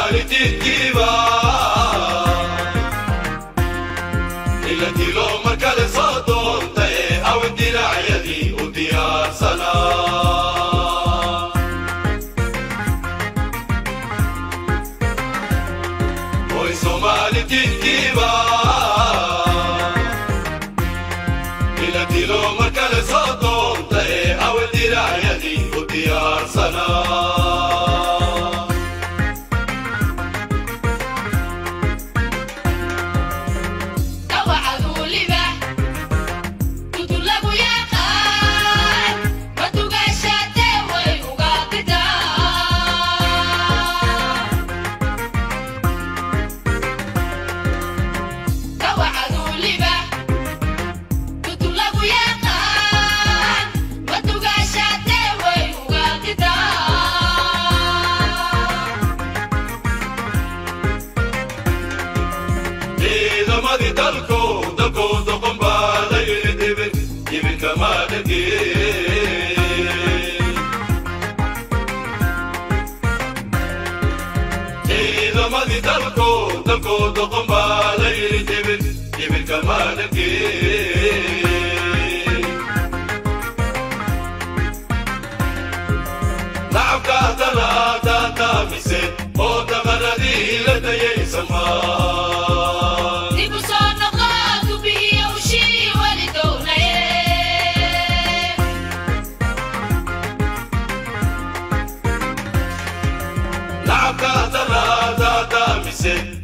Somali titiba إلا تلو مركز صوتون تاي أو الدراع يدي وديار سلام وي Somali titiba إلا تلو مركز صوتون تاي أو الدراع يدي وديار سلام dalko doqon baa la yiri dibin kama dhage ciidamadii dalko doqon baa la yiri dibin kama dhage nacabka dalaada taamise oo daqanadii la dayay samaa Said